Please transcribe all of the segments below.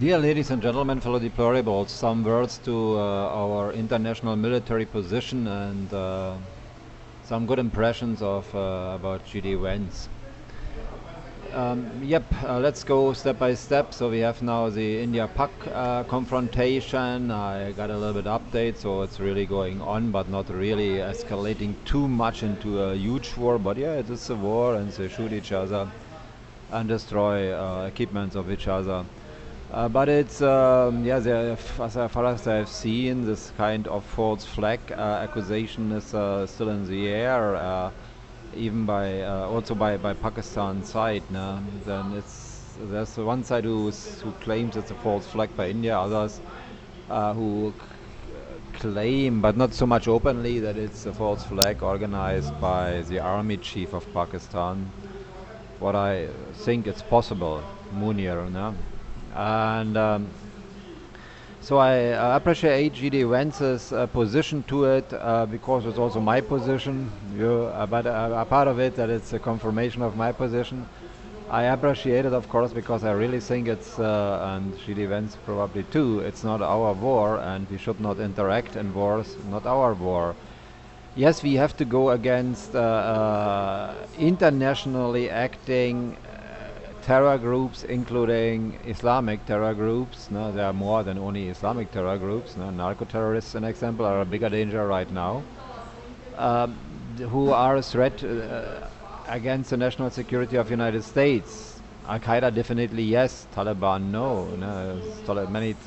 Dear ladies and gentlemen, fellow deplorables, some words to our international military position and some good impressions of about GD Vance. Let's go step by step. So we have now the India-Pak confrontation. I got a little bit update, so it's really going on, but not really escalating too much into a huge war. But yeah, it is a war, and they shoot each other and destroy equipments of each other. But it's as far as I've seen, this kind of false flag accusation is still in the air, even by also by Pakistan side. No? Then there's one side who claims it's a false flag by India, others who claim, but not so much openly, that it's a false flag organized by the army chief of Pakistan. What I think it's possible, Munir, no? And so I appreciate GD Vance's position to it because it's also my position. But a part of it that it's a confirmation of my position. I appreciate it, of course, because I really think it's, and GD Vance probably too, it's not our war, and we should not interact in wars, not our war. Yes, we have to go against internationally acting terror groups, including Islamic terror groups. No, there are more than only Islamic terror groups. No, narco-terrorists, an example, are a bigger danger right now, um, who are a threat against the national security of United States. Al-Qaeda definitely yes, Taliban no.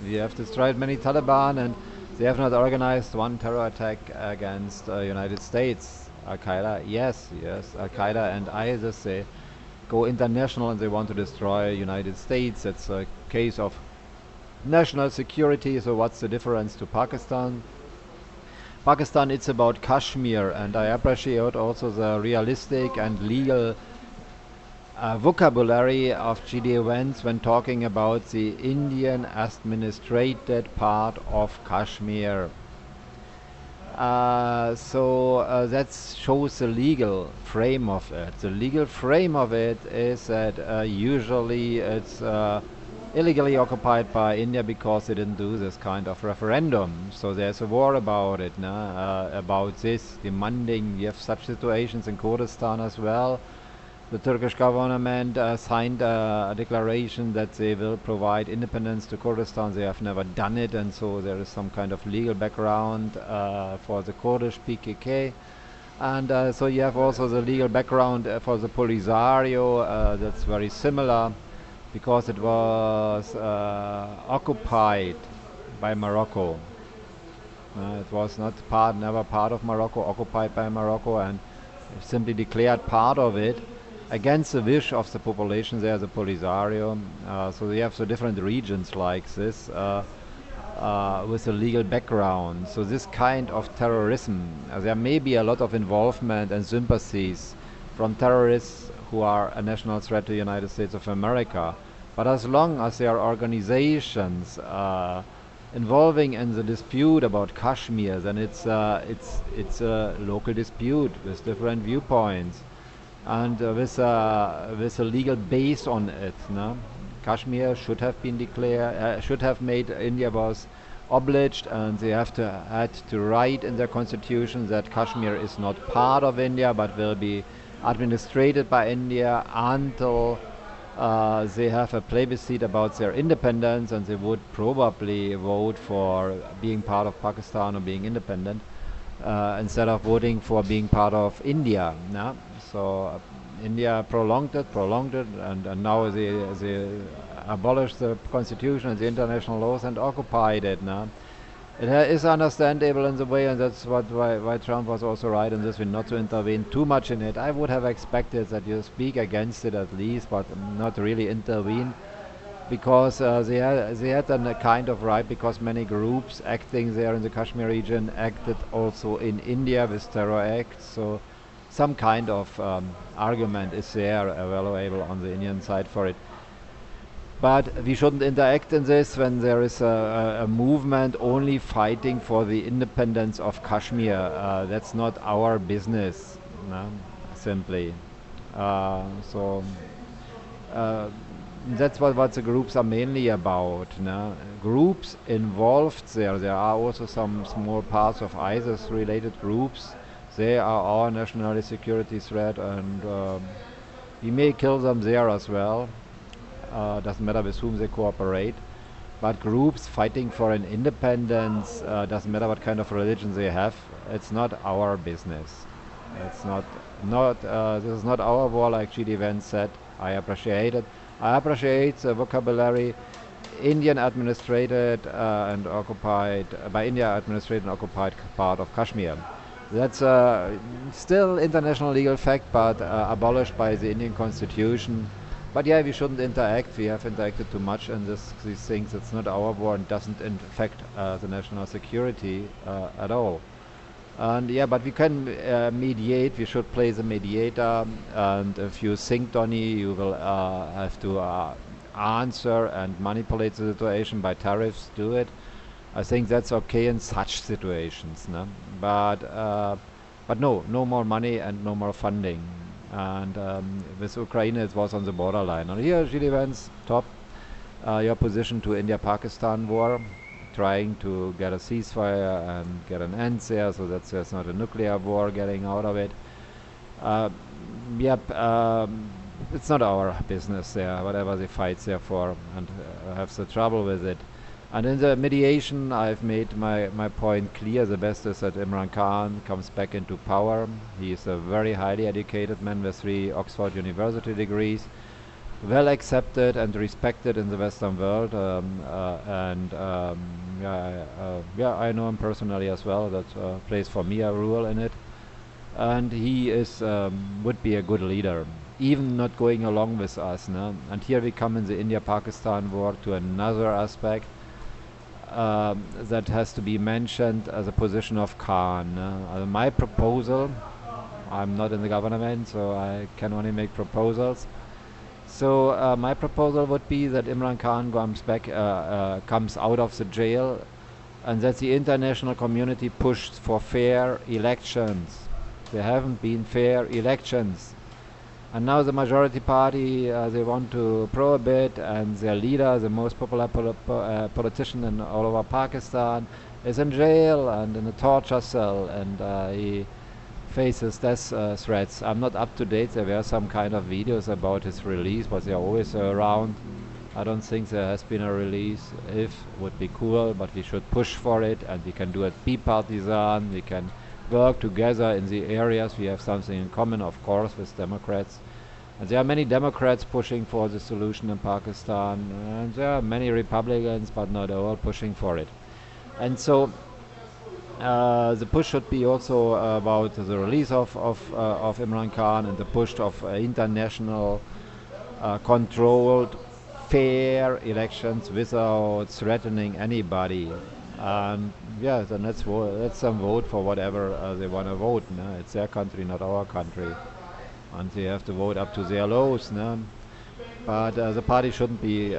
We have destroyed many Taliban, and they have not organized one terror attack against United States. Al-Qaeda yes. Al-Qaeda and ISIS, they go international and they want to destroy United States. It's a case of national security. So what's the difference to Pakistan? Pakistan, it's about Kashmir, and I appreciate also the realistic and legal vocabulary of GD Vance when talking about the Indian administrated part of Kashmir. That shows the legal frame of it. The legal frame of it is that usually it's illegally occupied by India because they didn't do this kind of referendum. So there's a war about it, no? About this, demanding. We have such situations in Kurdistan as well. The Turkish government signed a declaration that they will provide independence to Kurdistan. They have never done it, and so there is some kind of legal background for the Kurdish PKK. And so you have also the legal background for the Polisario. That's very similar because it was occupied by Morocco. It was not part, never part of Morocco, occupied by Morocco, and simply declared part of it against the wish of the population there, the Polisario. So they have the different regions like this with a legal background. So this kind of terrorism, there may be a lot of involvement and sympathies from terrorists who are a national threat to the United States of America. But as long as there are organizations involving in the dispute about Kashmir, then it's a local dispute with different viewpoints and with a legal base on it. No? Kashmir should have been declared, should have made India was obliged, and they had to write in their constitution that Kashmir is not part of India but will be administrated by India until they have a plebiscite about their independence, and they would probably vote for being part of Pakistan or being independent instead of voting for being part of India. No? So India prolonged it, and now they abolished the constitution and the international laws and occupied it. No? It is understandable in the way, and that's why Trump was also right in this, not to intervene too much in it. I would have expected that you speak against it at least, but not really intervene, because they had a kind of right, because many groups acting there in the Kashmir region acted also in India with terror acts. So some kind of argument is there available on the Indian side for it. But we shouldn't interact in this when there is a movement only fighting for the independence of Kashmir. That's not our business, no? Simply. So uh, That's what the groups are mainly about. No? Groups involved there. There are also some small parts of ISIS-related groups. They are our national security threat, and we may kill them there as well. Doesn't matter with whom they cooperate. But groups fighting for an independence, doesn't matter what kind of religion they have, it's not our business. It's not. This is not our war, like GD Vance said. I appreciate it. I appreciate the vocabulary. Indian administrated and occupied by India administrated and occupied part of Kashmir. That's still international legal fact, but abolished by the Indian constitution. But yeah, we shouldn't interact. We have interacted too much in these things. It's not our war and doesn't affect the national security at all. And yeah, but we can mediate. We should play the mediator. And if you think, Donny, you will have to answer and manipulate the situation by tariffs. Do it. I think that's okay in such situations. No? But no, no more money and no more funding. And with Ukraine, it was on the borderline. And here, Gilly Vance, top your position to India-Pakistan war, trying to get a ceasefire and get an end there, so that there's not a nuclear war getting out of it. Uh, yep, it's not our business there, whatever they fight there for, and have the trouble with it. And in the mediation, I've made my point clear. The best is that Imran Khan comes back into power. He is a very highly educated man with 3 Oxford University degrees, well accepted and respected in the Western world. Yeah, I know him personally as well. That plays for me a role in it. And he is would be a good leader, even not going along with us. No? And here we come in the India-Pakistan war to another aspect that has to be mentioned as a position of Khan. My proposal, I'm not in the government, so I can only make proposals. So my proposal would be that Imran Khan comes out of the jail, and that the international community pushed for fair elections. There haven't been fair elections. And now the majority party, they want to prohibit, and their leader, the most popular politician in all over Pakistan, is in jail and in a torture cell, and he faces death threats. I'm not up to date. There were some kind of videos about his release, but they're always around. I don't think there has been a release. If, would be cool, but we should push for it, and we can do it bipartisan. We can work together in the areas. We have something in common, of course, with Democrats. And there are many Democrats pushing for the solution in Pakistan, and there are many Republicans, but not all, pushing for it. And so the push should be also about the release of Imran Khan, and the push of international controlled, fair elections without threatening anybody. And yeah, then let's them vote for whatever they want to vote. No? It's their country, not our country, and they have to vote up to their laws. No? But the party shouldn't be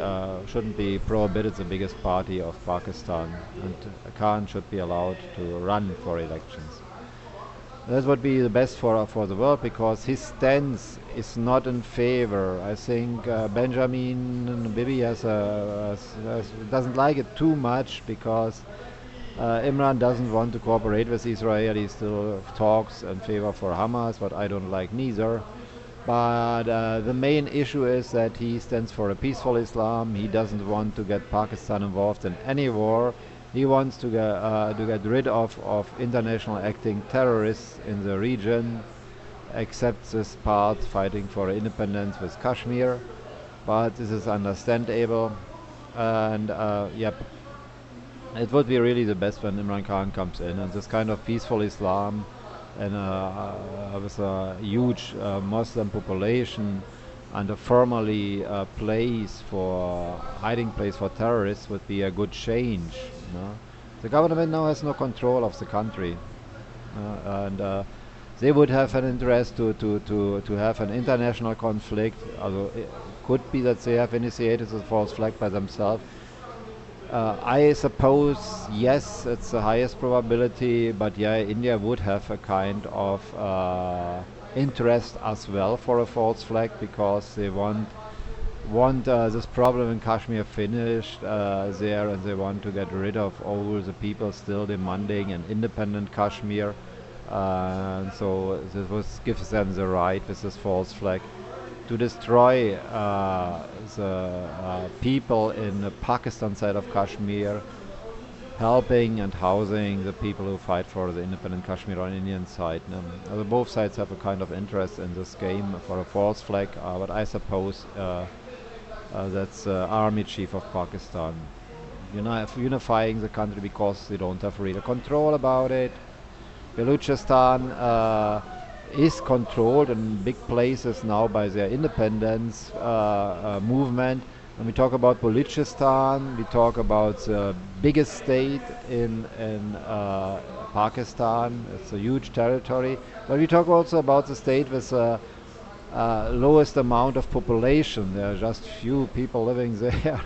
prohibited. The biggest party of Pakistan, and Khan should be allowed to run for elections. That would be the best for the world, because his stance is not in favor. I think Benjamin Bibi doesn't like it too much, because Imran doesn't want to cooperate with Israel. He still talks in favor for Hamas, but I don't like neither. But the main issue is that he stands for a peaceful Islam. He doesn't want to get Pakistan involved in any war. He wants to get rid of international acting terrorists in the region, except this part fighting for independence with Kashmir. But this is understandable. And yep, it would be really the best when Imran Khan comes in, and this kind of peaceful Islam, and with a huge Muslim population and a formerly hiding place for terrorists would be a good change. No? The government now has no control of the country, and they would have an interest to have an international conflict. Although it could be that they have initiated the false flag by themselves. I suppose, yes, it's the highest probability, but yeah, India would have a kind of interest as well for a false flag, because they want want this problem in Kashmir finished there, and they want to get rid of all the people still demanding an independent Kashmir. And so this was gives them the right with this false flag to destroy the people in the Pakistan side of Kashmir, helping and housing the people who fight for the independent Kashmir on Indian side. Both sides have a kind of interest in this game for a false flag, but I suppose that's army chief of Pakistan, unifying the country because they don't have real control about it. Balochistan is controlled in big places now by their independence movement. When we talk about Balochistan, we talk about the biggest state in Pakistan. It's a huge territory. But we talk also about the state with the lowest amount of population. There are just few people living there.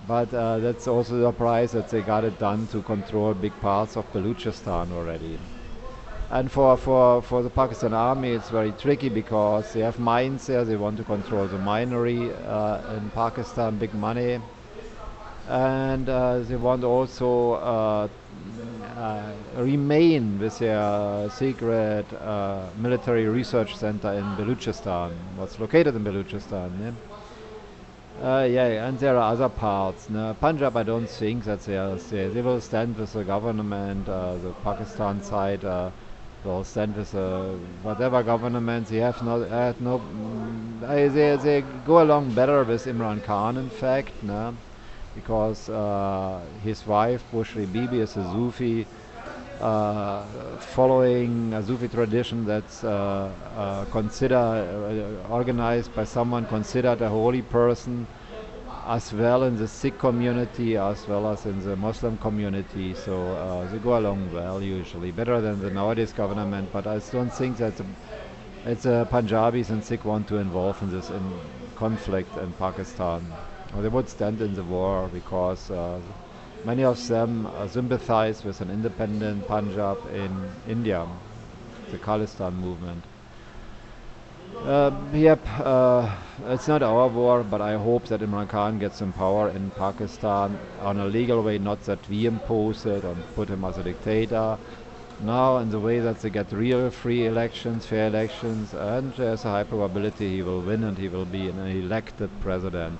But that's also the price that they got it done to control big parts of Balochistan already. And for the Pakistan army, it's very tricky because they have mines there. They want to control the minery in Pakistan, big money, and they want also remain with their secret military research center in Balochistan. What's located in Balochistan? Yeah? Yeah, and there are other parts. No, Punjab, I don't think that they will stand with the government. The Pakistan side will stand with whatever government they have. They go along better with Imran Khan, in fact, no? Because his wife Bushri Bibi is a Sufi, following a Sufi tradition that's organized by someone considered a holy person, as well in the Sikh community as well as in the Muslim community. So they go along well usually, better than the nowadays government. But I don't think that it's Punjabis and Sikh want to involve in this conflict in Pakistan. Or they would stand in the war because many of them sympathize with an independent Punjab in India, the Khalistan movement. Yep, it's not our war, but I hope that Imran Khan gets some power in Pakistan on a legal way, not that we impose it and put him as a dictator. Now, in the way that they get real free elections, fair elections, and there's a high probability he will win and he will be an elected president.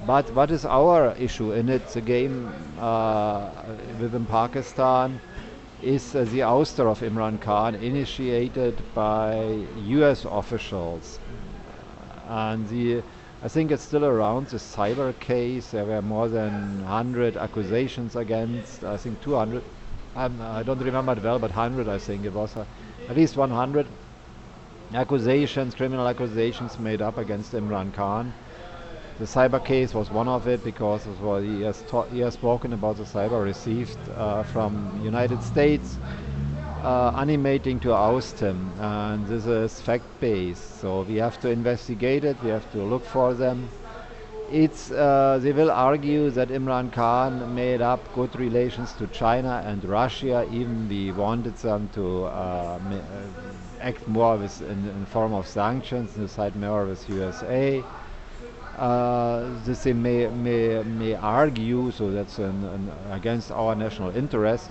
But what is our issue in it? The game within Pakistan is the ouster of Imran Khan initiated by US officials. And I think it's still around the cyber case. There were more than 100 accusations against, I think 200. I don't remember it well, but 100 I think it was. At least 100 accusations, criminal accusations made up against Imran Khan. The cyber case was one of it because he has spoken about the cyber received from United States, animating to oust him, and this is fact-based. So we have to investigate it. We have to look for them. They will argue that Imran Khan made up good relations to China and Russia. Even we wanted them to act more in form of sanctions, decide more with USA. This they may argue, so that's against our national interest.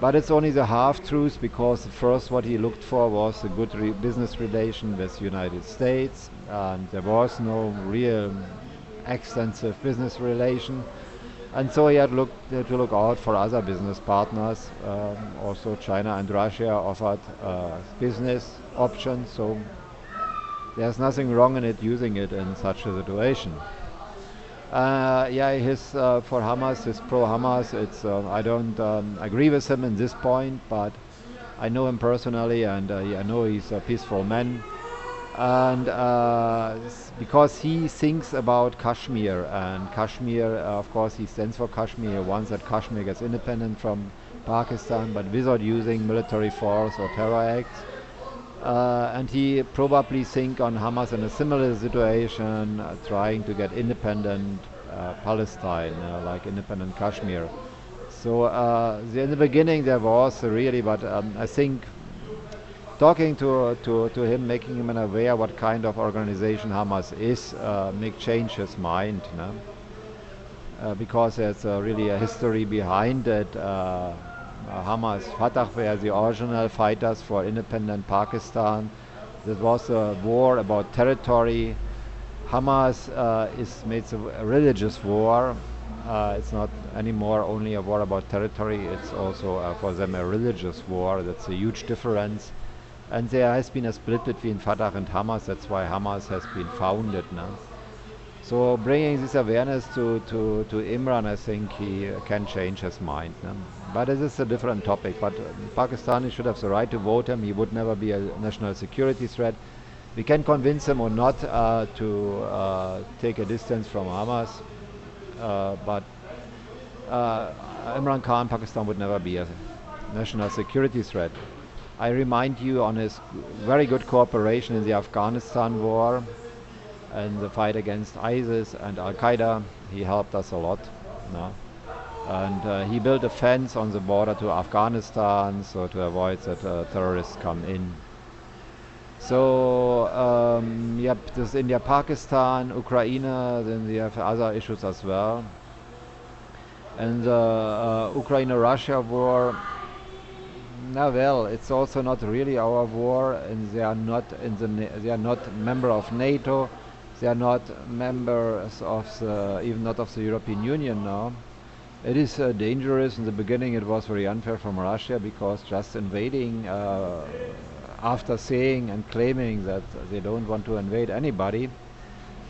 But it's only the half-truth because first what he looked for was a good business relation with United States, and there was no real extensive business relation. And so he had to look out for other business partners. Also China and Russia offered business options, so there's nothing wrong in it using it in such a situation. His for Hamas, his pro-Hamas. I don't agree with him in this point, but I know him personally, and I know he's a peaceful man. And because he thinks about Kashmir, and Kashmir, of course, he stands for Kashmir. He wants that Kashmir gets independent from Pakistan, but without using military force or terror acts. And he probably think on Hamas in a similar situation, trying to get independent Palestine, like independent Kashmir. So in the beginning there was really, but I think talking to him, making him aware what kind of organization Hamas is, make change his mind, no? Because there's really a history behind it. Hamas, Fatah were the original fighters for independent Pakistan. That was a war about territory. Hamas is made a religious war. It's not anymore only a war about territory. It's also for them a religious war. That's a huge difference. And there has been a split between Fatah and Hamas. That's why Hamas has been founded now. So bringing this awareness to Imran, I think he can change his mind. No? But this is a different topic. But Pakistani should have the right to vote him. He would never be a national security threat. We can convince him or not to take a distance from Hamas. But Imran Khan, Pakistan would never be a national security threat. I remind you on his very good cooperation in the Afghanistan war and the fight against ISIS and Al-Qaeda. He helped us a lot. No? And he built a fence on the border to Afghanistan so to avoid that terrorists come in. So, yep, this India, Pakistan, Ukraine, then we have other issues as well. And the Ukraine-Russia war, now well, it's also not really our war, and they are not they are not member of NATO. They are not members of even not of the European Union now. It is dangerous. In the beginning it was very unfair from Russia because just invading after saying and claiming that they don't want to invade anybody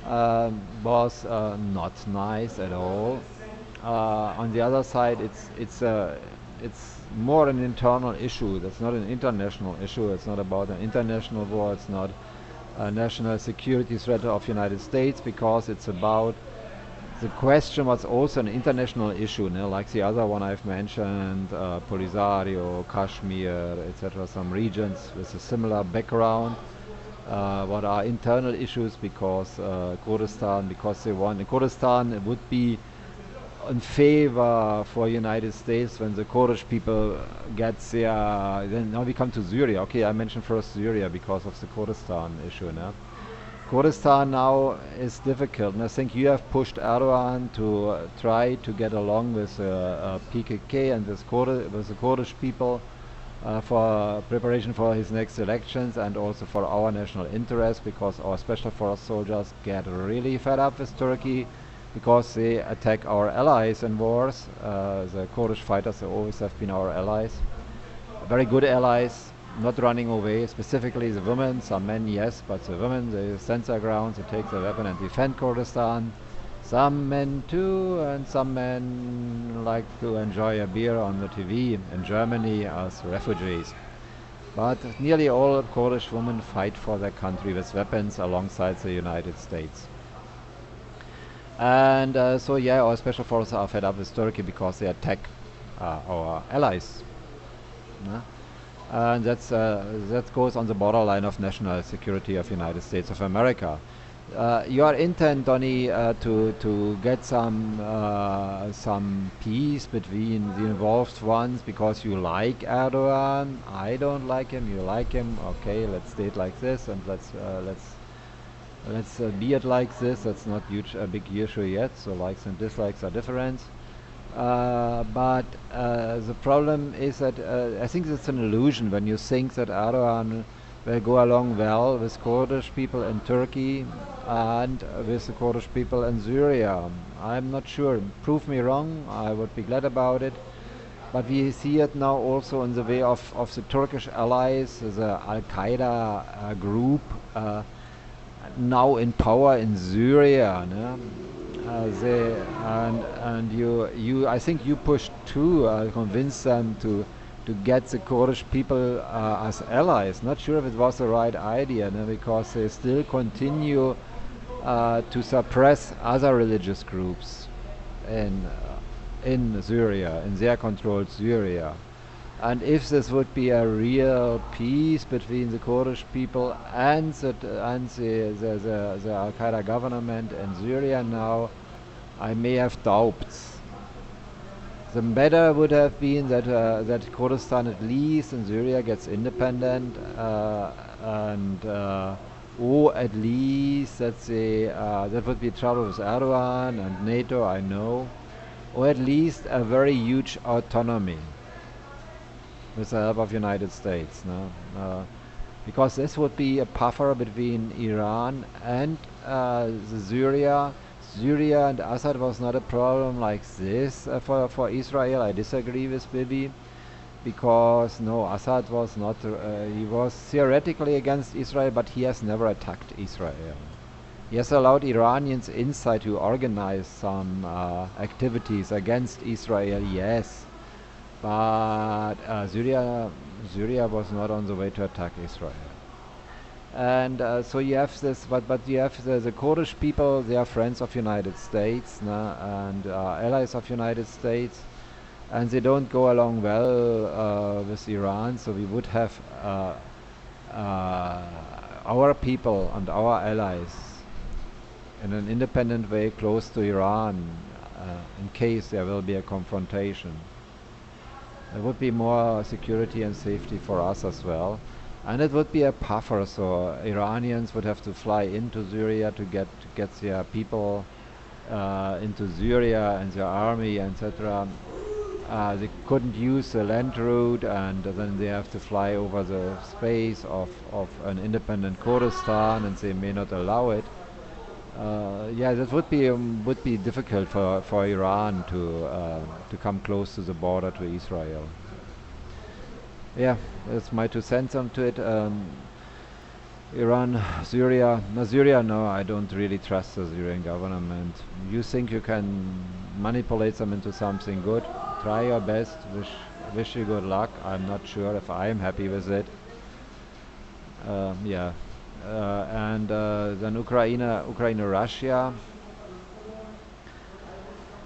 was not nice at all. On the other side, it's more an internal issue. That's not an international issue. It's not about an international war. It's not a national security threat of the United States because it's about the question was also an international issue, like the other one I've mentioned, Polisario, Kashmir, etc. Some regions with a similar background. What are internal issues because Kurdistan, because they want Kurdistan, it would be in favor for United States when the Kurdish people get their. Then now we come to Syria. Okay, I mentioned first Syria because of the Kurdistan issue. No? Kurdistan now is difficult, and I think you have pushed Erdogan to try to get along with PKK and with the Kurdish people for preparation for his next elections and also for our national interest because our special force soldiers get really fed up with Turkey because they attack our allies in wars. The Kurdish fighters always have been our allies, very good allies, not running away, specifically the women. Some men, yes, but the women, they stand their ground, they take the weapon and defend Kurdistan. Some men too, and some men like to enjoy a beer on the TV in Germany as refugees. But nearly all Kurdish women fight for their country with weapons alongside the United States. And so yeah, our special forces are fed up with Turkey because they attack our allies. No? And that goes on the borderline of national security of United States of America. Your intent, Donny, to get some peace between the involved ones because you like Erdogan. I don't like him. You like him. Okay, let's stay it like this, and let's be it like this. That's not a big issue yet. So likes and dislikes are different. But the problem is that I think it's an illusion when you think that Erdogan will go along well with Kurdish people in Turkey and with the Kurdish people in Syria. I'm not sure. Prove me wrong. I would be glad about it. But we see it now also in the way of the Turkish allies, the Al-Qaeda group now in power in Syria. No? I think you pushed to convince them to get the Kurdish people as allies. Not sure if it was the right idea, no? Because they still continue to suppress other religious groups in Syria, in their controlled Syria. And if this would be a real peace between the Kurdish people and the Al-Qaeda government in Syria now, I may have doubts. The better would have been that Kurdistan at least in Syria gets independent, and or at least let's say that would be trouble with Erdogan and NATO, I know, or at least a very huge autonomy with the help of United States. No? Because this would be a buffer between Iran and the Syria. Syria and Assad was not a problem like this for Israel. I disagree with Bibi because no, Assad was not. He was theoretically against Israel, but he has never attacked Israel. He has allowed Iranians inside to organize some activities against Israel, yes, but Syria was not on the way to attack Israel. And so you have this, but you have the Kurdish people. They are friends of United States, and allies of United States, and they don't go along well with Iran. So we would have our people and our allies in an independent way close to Iran, in case there will be a confrontation. There would be more security and safety for us as well. And it would be a buffer, so Iranians would have to fly into Syria to get their people into Syria and their army, etc. They couldn't use the land route, and then they have to fly over the space of an independent Kurdistan, and they may not allow it. Yeah, that would be difficult for Iran to come close to the border to Israel. Yeah, that's my 2 cents onto it. Iran, Syria, no, Syria, no, I don't really trust the Syrian government. You think you can manipulate them into something good? Try your best. Wish you good luck. I'm not sure if I'm happy with it. Yeah, and then Ukraine, Russia.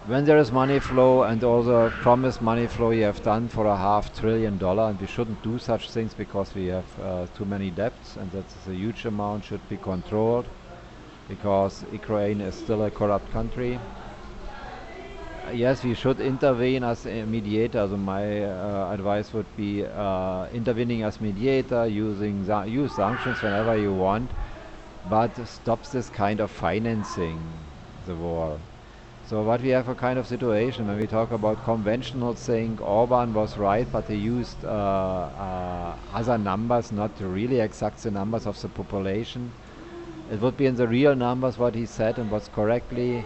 When there is money flow and all the promised money flow you have done for $500 billion, and we shouldn't do such things because we have too many debts, and that's a huge amount, should be controlled because Ukraine is still a corrupt country. Yes, we should intervene as a mediator. So my advice would be intervening as mediator, use sanctions whenever you want, but stop this kind of financing the war. So what we have a kind of situation when we talk about conventional thing, Orban was right, but he used other numbers, not really exact the numbers of the population. It would be in the real numbers what he said and was correctly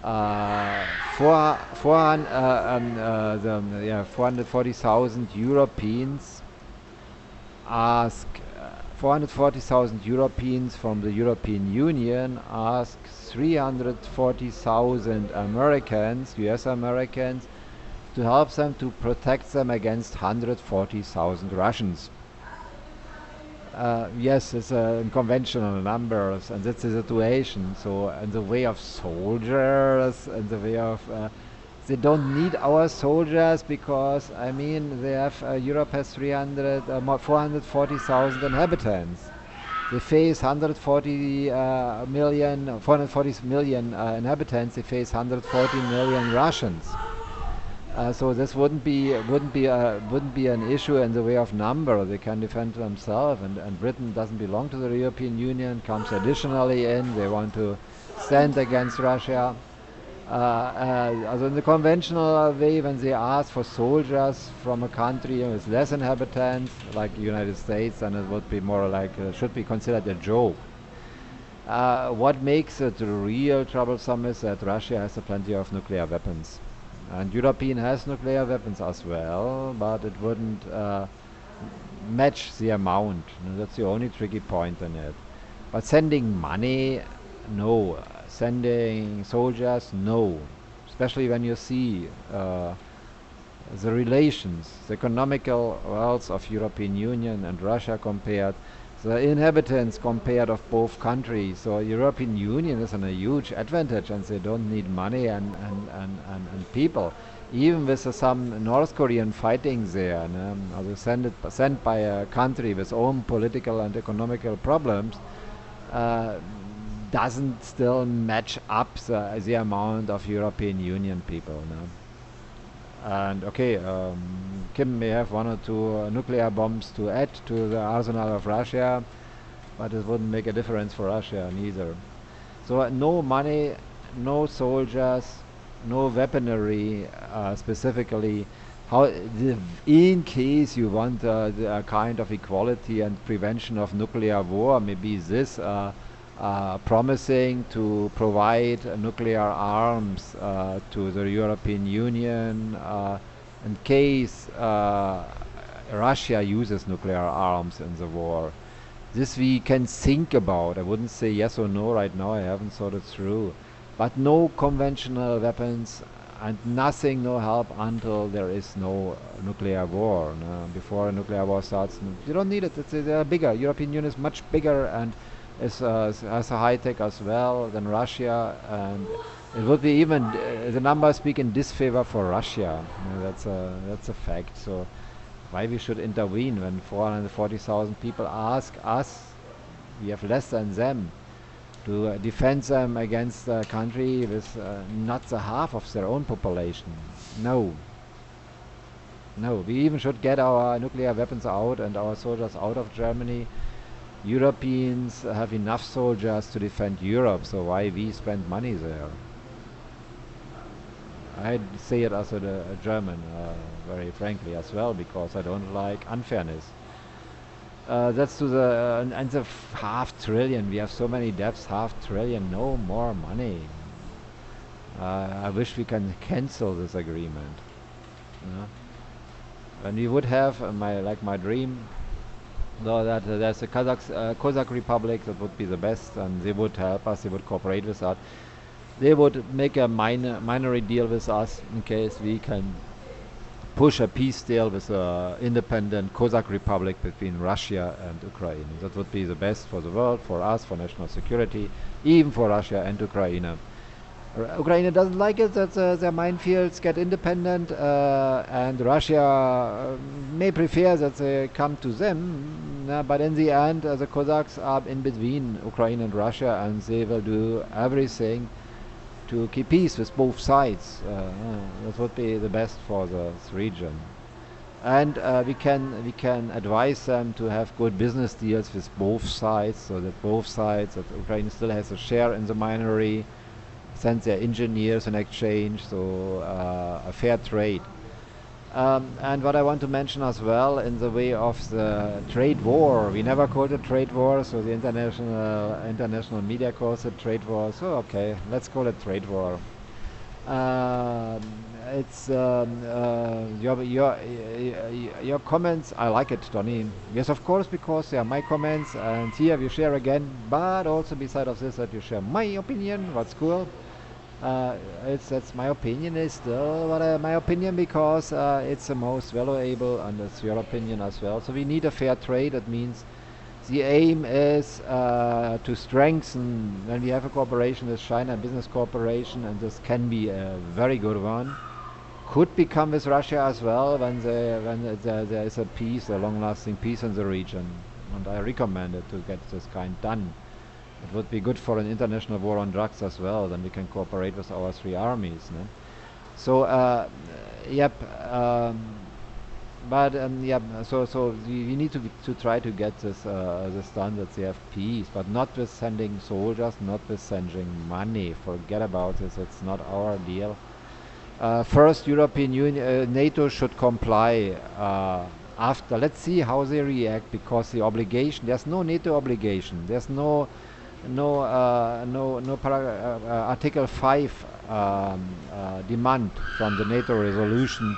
440,000 Europeans ask 440,000 Europeans from the European Union ask 340,000 Americans, US Americans, to help them to protect them against 140,000 Russians. Yes, it's conventional numbers, and that's the situation. So, in the way of soldiers, in the way of they don't need our soldiers because I mean they have Europe has 440,000 inhabitants. They face 440 million inhabitants. They face 140 million Russians. So this wouldn't be an issue in the way of number. They can defend themselves, and Britain doesn't belong to the European Union. Comes additionally in. They want to stand against Russia. Also in the conventional way, when they ask for soldiers from a country with less inhabitants, like the United States, then it would be more like should be considered a joke. What makes it real troublesome is that Russia has plenty of nuclear weapons. And European has nuclear weapons as well, but it wouldn't match the amount. That's the only tricky point in it. But sending money, no. Sending soldiers, no. Especially when you see the relations, the economical wealth of European Union and Russia compared, the inhabitants compared of both countries. So European Union is in a huge advantage, and they don't need money and people. Even with some North Korean fighting there, sent by a country with own political and economical problems, doesn't still match up the amount of European Union people. No? And okay, Kim may have one or two nuclear bombs to add to the arsenal of Russia, but it wouldn't make a difference for Russia neither. So no money, no soldiers, no weaponry specifically. How, in case you want a kind of equality and prevention of nuclear war, maybe this promising to provide nuclear arms to the European Union in case Russia uses nuclear arms in the war. This we can think about. I wouldn't say yes or no right now. I haven't thought it through. But no conventional weapons and nothing, no help until there is no nuclear war. No? Before a nuclear war starts, you don't need it. They're bigger. European Union is much bigger and has a high tech as well than Russia. And it would be even the numbers speak in disfavor for Russia. That's a fact. So why we should intervene when 440,000 people ask us, we have less than them, to defend them against a country with not the half of their own population. No, no, we even should get our nuclear weapons out and our soldiers out of Germany. Europeans have enough soldiers to defend Europe, so why we spend money there? I say it as a German, very frankly as well, because I don't like unfairness. That's to the and the half trillion. We have so many debts, half trillion, no more money. I wish we can cancel this agreement. You know? When we would have my dream, though that there's a Kazakh Republic that would be the best, and they would help us. They would cooperate with us. They would make a minority deal with us in case we can push a peace deal with an independent Cossack republic between Russia and Ukraine. That would be the best for the world, for us, for national security, even for Russia and Ukraine. Ukraine doesn't like it that their minefields get independent, and Russia may prefer that they come to them. But in the end, the Cossacks are in between Ukraine and Russia, and they will do everything to keep peace with both sides. That would be the best for this region. And we can advise them to have good business deals with both sides, so that both sides, that Ukraine still has a share in the minery, send their engineers in exchange, so a fair trade. And what I want to mention as well, in the way of the trade war, we never called it trade war, so the international media calls it trade war. So okay, let's call it trade war. Um, it's your comments. I like it, Tony. Yes, of course, because they are my comments, and here we share again. But also, beside of this, that you share my opinion. What's cool. That's my opinion is still my opinion, because it's the most valuable, and it's your opinion as well. So we need a fair trade. That means the aim is to strengthen when we have a cooperation with China, business cooperation, and this can be a very good one. Could become with Russia as well there is a peace, a long-lasting peace in the region, and I recommend it to get this kind done. It would be good for an international war on drugs as well. Then we can cooperate with our three armies. No? So, yep. But yep. So we need to try to get this done, that they have peace, but not with sending soldiers, not with sending money. Forget about this. It's not our deal. First, European Union, NATO should comply. After, let's see how they react, because the obligation. There's no NATO obligation. There's no Article 5 demand from the NATO resolution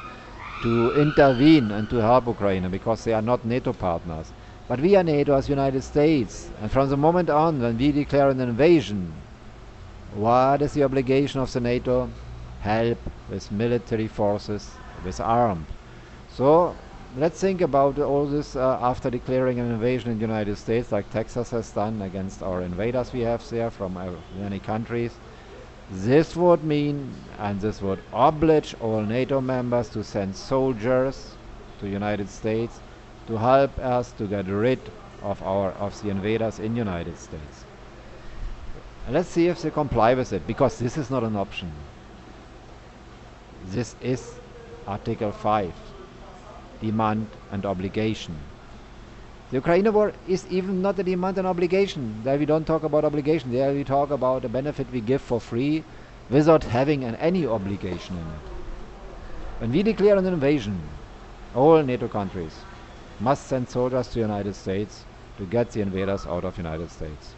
to intervene and to help Ukraine, because they are not NATO partners. But we are NATO as United States, and from the moment on when we declare an invasion, what is the obligation of the NATO? Help with military forces, with armed. So let's think about all this after declaring an invasion in the United States, like Texas has done against our invaders we have there from many countries. This would mean, and this would oblige all NATO members to send soldiers to the United States to help us to get rid of the invaders in the United States. And let's see if they comply with it, because this is not an option. This is Article 5, demand and obligation. The Ukraine war is even not a demand and obligation. There we don't talk about obligation. There we talk about a benefit we give for free without having any obligation in it. When we declare an invasion, all NATO countries must send soldiers to the United States to get the invaders out of the United States.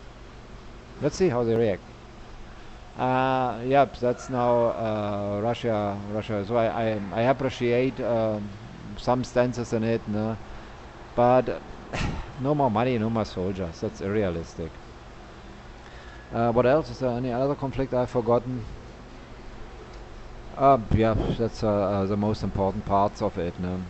Let's see how they react. Yep, that's now Russia. So I appreciate some stances in it, no? But no more money, no more soldiers. That's unrealistic. What else? Is there any other conflict I've forgotten? Yeah, that's the most important parts of it, no?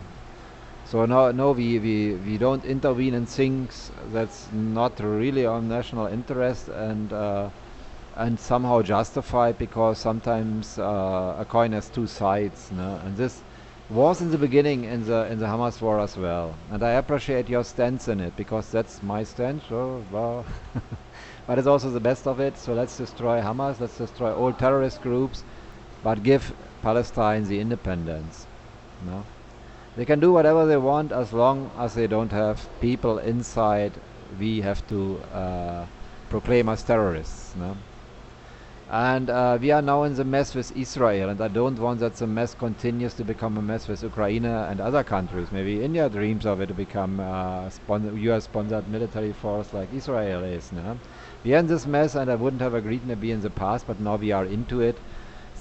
So no, we don't intervene in things that's not really of national interest and somehow justified, because sometimes a coin has two sides, no? And this was in the beginning in the Hamas war as well. And I appreciate your stance in it, because that's my stance. So, well, but it's also the best of it. So let's destroy Hamas, let's destroy all terrorist groups, but give Palestine the independence. No? They can do whatever they want as long as they don't have people inside we have to proclaim as terrorists. No? And we are now in the mess with Israel, and I don't want that the mess continues to become a mess with Ukraine and other countries. Maybe India dreams of it to become a US-sponsored military force like Israel is. No? We are in this mess, and I wouldn't have agreed to be in the past, but now we are into it.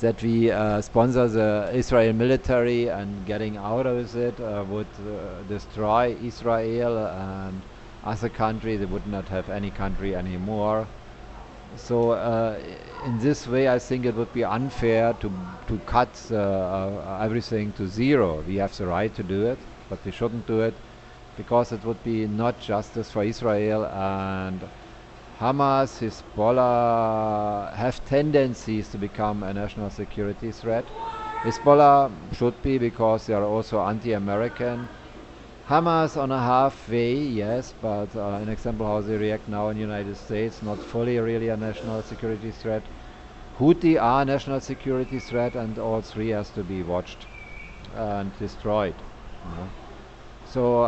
That we sponsor the Israel military, and getting out of it would destroy Israel, and as a country they would not have any country anymore. So in this way I think it would be unfair to cut everything to zero. We have the right to do it, but we shouldn't do it, because it would be not justice for Israel. And Hamas, Hezbollah have tendencies to become a national security threat. Hezbollah should be, because they are also anti-American. Hamas on a halfway, yes, but an example how they react now in the United States, not fully really a national security threat. Houthi are a national security threat, and all three has to be watched and destroyed. You know. So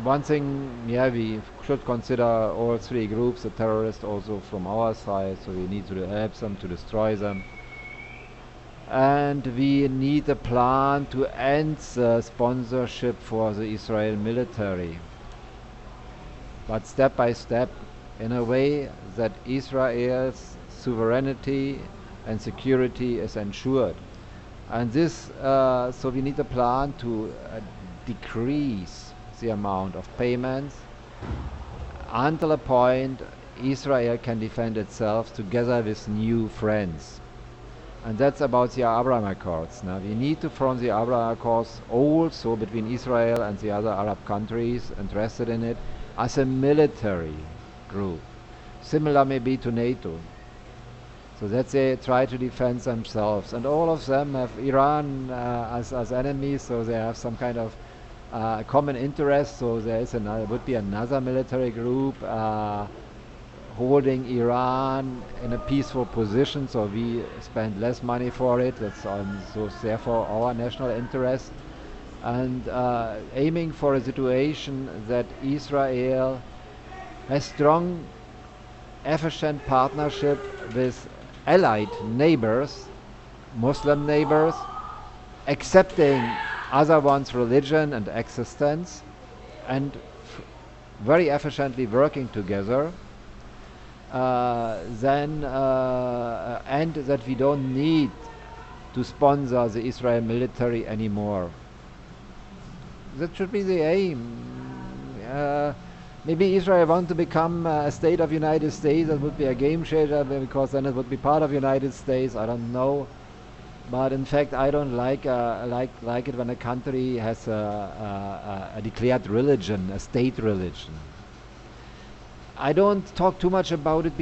one thing, yeah, we should consider all three groups, the terrorists also from our side, so we need to help them, to destroy them. And we need a plan to end the sponsorship for the Israel military, but step by step, in a way that Israel's sovereignty and security is ensured. And this, so we need a plan to decrease the amount of payments until a point Israel can defend itself together with new friends. And that's about the Abraham Accords. Now we need to form the Abraham Accords also between Israel and the other Arab countries interested in it as a military group, similar maybe to NATO, so that they try to defend themselves. And all of them have Iran as enemies, so they have some kind of common interest. So there is would be another military group holding Iran in a peaceful position, so we spend less money for it. That's so therefore our national interest, and aiming for a situation that Israel has strong, efficient partnership with allied neighbors, Muslim neighbors, accepting other ones' religion and existence, and very efficiently working together. And that we don't need to sponsor the Israel military anymore. That should be the aim. Maybe Israel wants to become a state of United States. That would be a game changer, because then it would be part of United States. I don't know, but in fact, I don't like it when a country has a declared religion, a state religion. I don't talk too much about it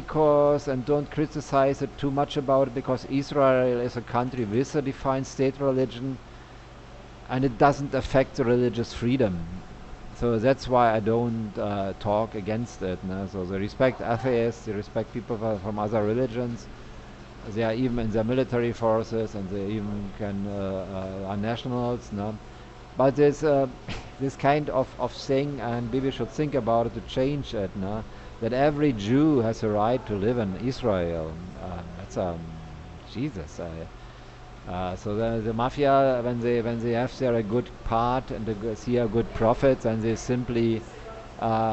and don't criticize it too much about it, because Israel is a country with a defined state religion, and it doesn't affect the religious freedom. So that's why I don't talk against it. No? So they respect atheists, they respect people from other religions. They are even in their military forces, and they even can are nationals. No? But there's this kind of thing, and we should think about it to change it. No? That every Jew has a right to live in Israel. That's Jesus. So the mafia, when they have their a good part and they see a good profit, and they simply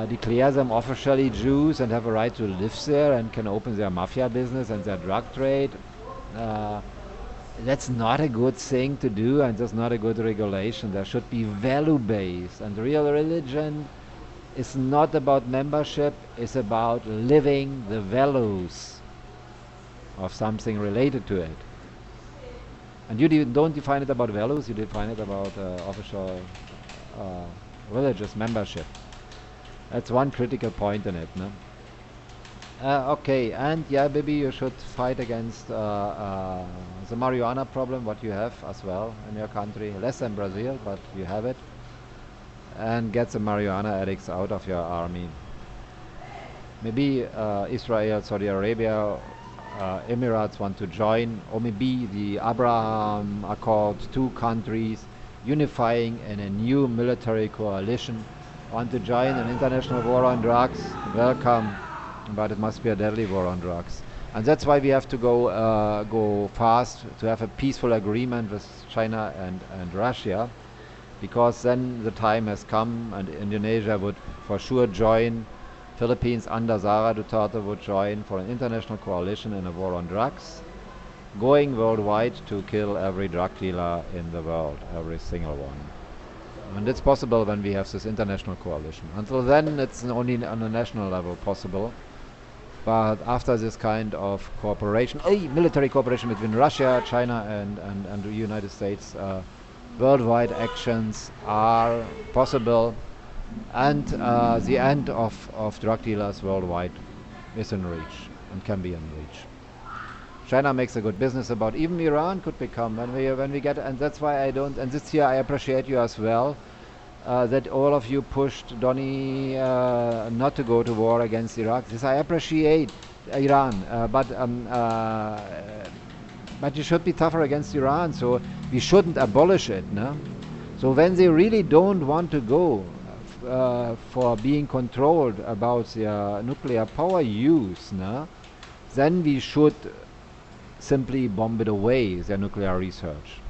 declare them officially Jews and have a right to live there and can open their mafia business and their drug trade. Uh, that's not a good thing to do, and that's not a good regulation. There should be value based, and real religion is not about membership, it's about living the values of something related to it. And you don't define it about values, you define it about official uh, religious membership. That's one critical point in it. No? Okay, and yeah, maybe you should fight against the marijuana problem, what you have as well in your country. Less than Brazil, but you have it. And get the marijuana addicts out of your army. Maybe Israel, Saudi Arabia, Emirates want to join, or maybe the Abraham Accords, two countries unifying in a new military coalition, want to join an international war on drugs. Welcome, but it must be a deadly war on drugs. And that's why we have to go fast to have a peaceful agreement with China and Russia, because then the time has come and Indonesia would for sure join. Philippines under Sara Duterte would join for an international coalition in a war on drugs, going worldwide to kill every drug dealer in the world, every single one. And it's possible when we have this international coalition. Until then, it's only on a national level possible. But after this kind of cooperation, military cooperation between Russia, China, and the United States, worldwide actions are possible, and the end of drug dealers worldwide is in reach and can be in reach. China makes a good business about, even Iran could become, when we get, and that's why I don't, and this year I appreciate you as well, that all of you pushed Donny not to go to war against Iraq. This I appreciate, Iran, but you should be tougher against Iran, so we shouldn't abolish it. No? So when they really don't want to go for being controlled about their nuclear power use, no? Then we should simply bomb it away, their nuclear research.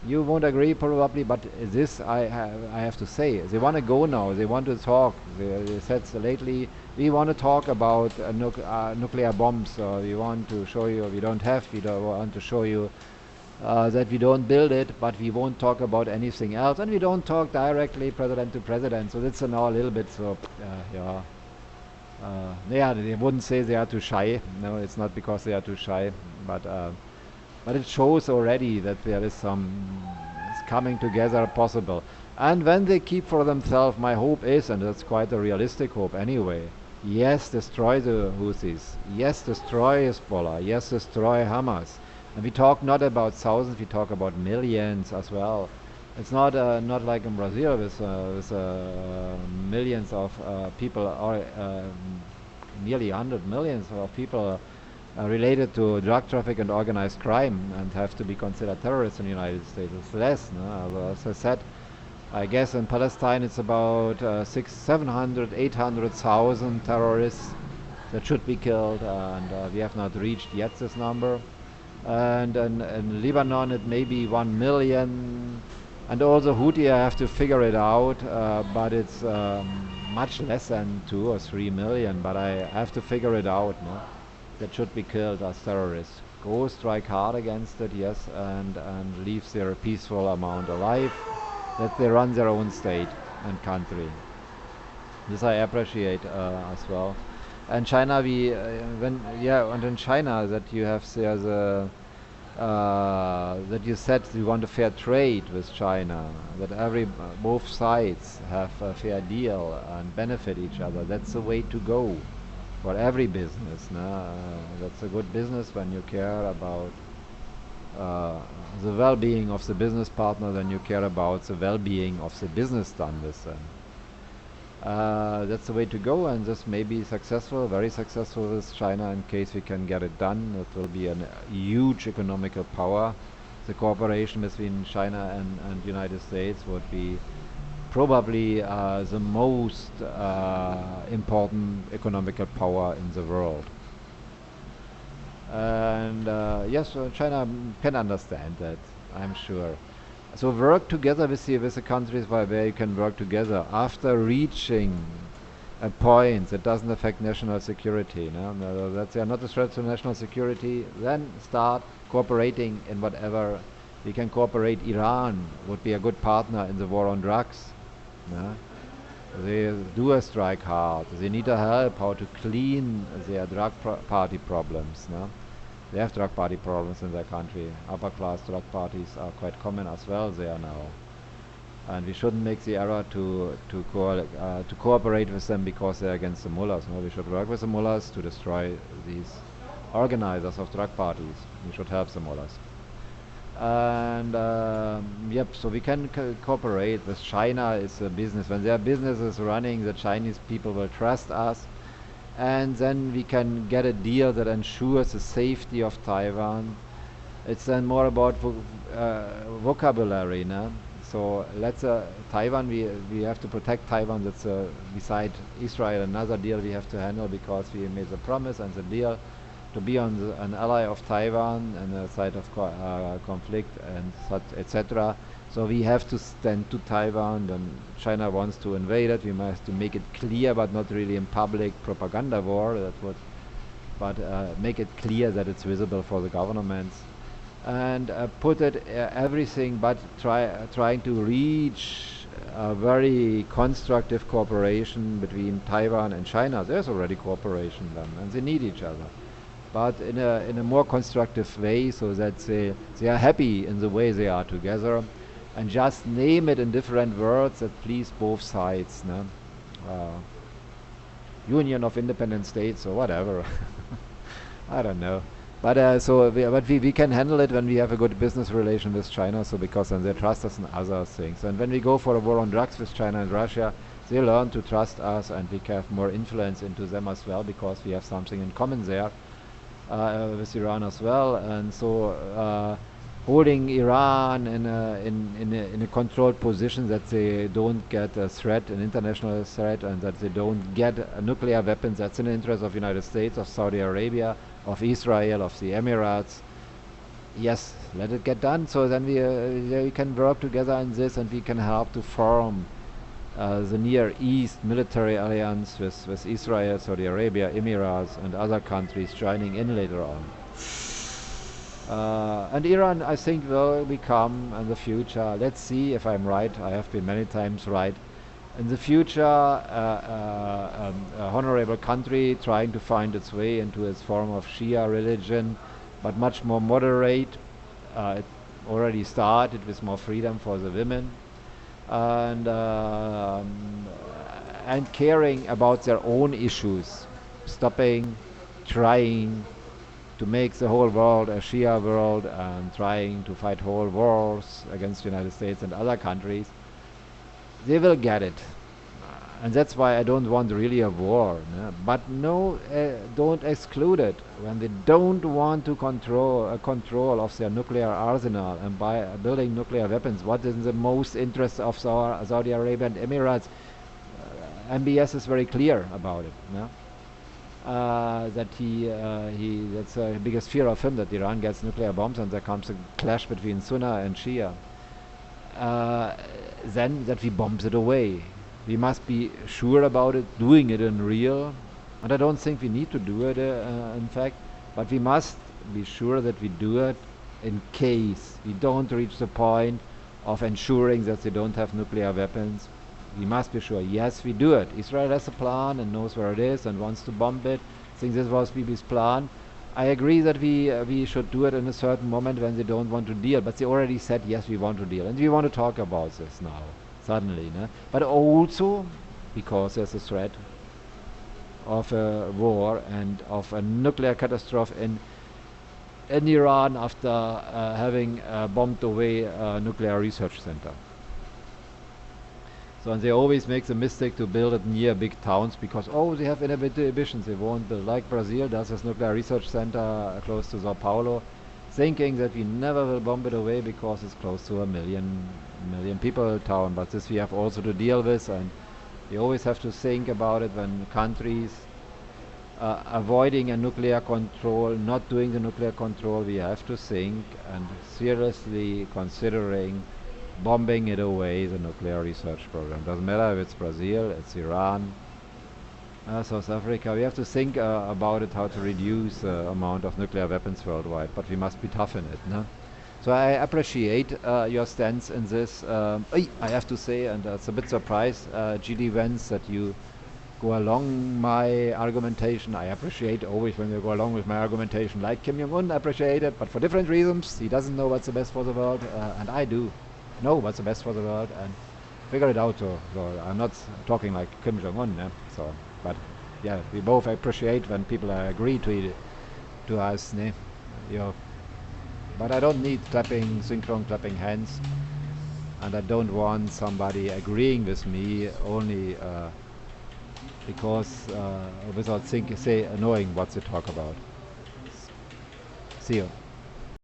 You won't agree probably, but this I have to say. They want to go now. They want to talk. They said lately, we want to talk about nuclear bombs. We want to show you we don't have. We don't want to show you that we don't build it, but we won't talk about anything else. And we don't talk directly president to president. So that's now a little bit so, yeah. Yeah, they wouldn't say they are too shy. No, it's not because they are too shy, but it shows already that there is some coming together possible. And when they keep for themselves, my hope is, and that's quite a realistic hope anyway, yes, destroy the Houthis, yes, destroy Hezbollah, yes, destroy Hamas. And we talk not about thousands, we talk about millions as well. It's not like in Brazil with millions of people, or nearly 100 millions of people related to drug traffic and organized crime and have to be considered terrorists in the United States. It's less. No? As I said, I guess in Palestine it's about 700, 800,000 terrorists that should be killed, and we have not reached yet this number. And in Lebanon it may be 1 million. And also Houthi have to figure it out, but it's much less than 2 or 3 million. But I have to figure it out. No? That should be killed as terrorists. Go strike hard against it, yes, and leave their peaceful amount alive, that they run their own state and country. This I appreciate as well. And China, and in China that you have there's that you said you want a fair trade with China, that both sides have a fair deal and benefit each other. That's the way to go. For every business, that's a good business when you care about the well-being of the business partner, then you care about the well-being of the business done with them. That's the way to go, and this may be successful, very successful with China in case we can get it done. It will be a huge economical power. The cooperation between China and United States would be probably the most important economical power in the world. And yes, China can understand that, I'm sure. So work together with the countries where you can work together after reaching a point that doesn't affect national security. No, that they are not a threat to national security. Then start cooperating in whatever we can cooperate. Iran would be a good partner in the war on drugs. No? They do a strike hard. They need a help how to clean their drug party problems. No? They have drug party problems in their country. Upper class drug parties are quite common as well there now. And we shouldn't make the error to cooperate with them because they're against the mullahs. No, we should work with the mullahs to destroy these organizers of drug parties. We should help the mullahs. And yep, so we can cooperate with China. It's a business. When their business is running, the Chinese people will trust us, and then we can get a deal that ensures the safety of Taiwan. It's then more about vocabulary, no? So let's Taiwan. We have to protect Taiwan. That's beside Israel another deal we have to handle because we made the promise and the deal to be an ally of Taiwan and a side of conflict and such, etc. So we have to stand to Taiwan. And China wants to invade it. We must to make it clear, but not really in public propaganda war. That would, but make it clear that it's visible for the governments, and put it everything, but trying to reach a very constructive cooperation between Taiwan and China. There's already cooperation then, and they need each other, but in a more constructive way, so that they are happy in the way they are together, and just name it in different words that please both sides. No? Union of Independent States or whatever. I don't know. But we can handle it when we have a good business relation with China. So because then they trust us in other things. And when we go for a war on drugs with China and Russia, they learn to trust us, and we can have more influence into them as well because we have something in common there with Iran as well. And so holding Iran in a controlled position that they don't get a threat, an international threat, and that they don't get nuclear weapons. That's in the interest of United States, of Saudi Arabia, of Israel, of the Emirates. Yes, let it get done. So then we can work together on this, and we can help to form the Near East military alliance with Israel, Saudi Arabia, Emirates, and other countries joining in later on. And Iran, I think, will become in the future, let's see if I'm right, I have been many times right, in the future a honorable country trying to find its way into its form of Shia religion, but much more moderate. It already started with more freedom for the women, and caring about their own issues, stopping trying to make the whole world a Shia world and trying to fight whole wars against the United States and other countries. They will get it. And that's why I don't want really a war. No? But no, don't exclude it. When they don't want to control of their nuclear arsenal and by building nuclear weapons, what is in the most interest of Saudi Arabia and Emirates? MBS is very clear about it. No? That that's the biggest fear of him, that Iran gets nuclear bombs and there comes a clash between Sunni and Shia. Then that we bomb it away. We must be sure about it, doing it in real. And I don't think we need to do it, in fact, but we must be sure that we do it in case we don't reach the point of ensuring that they don't have nuclear weapons. We must be sure, yes, we do it. Israel has a plan and knows where it is and wants to bomb it. I think this was Bibi's plan. I agree that we should do it in a certain moment when they don't want to deal, but they already said, yes, we want to deal. And we want to talk about this now, suddenly. No? But also because there's a threat of a war and of a nuclear catastrophe in Iran after having bombed away a nuclear research center. So and they always make the mistake to build it near big towns because oh they have inhibitions they won't build like Brazil does this nuclear research center close to Sao Paulo, thinking that we never will bomb it away because it's close to a million people town. But this we have also to deal with, and we always have to think about it when countries avoiding a nuclear control, not doing the nuclear control. We have to think and seriously considering bombing it away, the nuclear research program. Doesn't matter if it's Brazil, it's Iran, South Africa. We have to think about it, how to reduce the amount of nuclear weapons worldwide, but we must be tough in it. No? So I appreciate your stance in this. I have to say, and it's a bit surprised, GD Vance, that you go along my argumentation. I appreciate always when you go along with my argumentation, like Kim Jong-un, I appreciate it, but for different reasons. He doesn't know what's the best for the world, and I do know what's the best for the world and figure it out. So I'm not talking like Kim Jong-un, yeah? So, but yeah, we both appreciate when people agree to us, ne? You know, but I don't need synchron clapping hands, and I don't want somebody agreeing with me only because without knowing what to talk about. See you.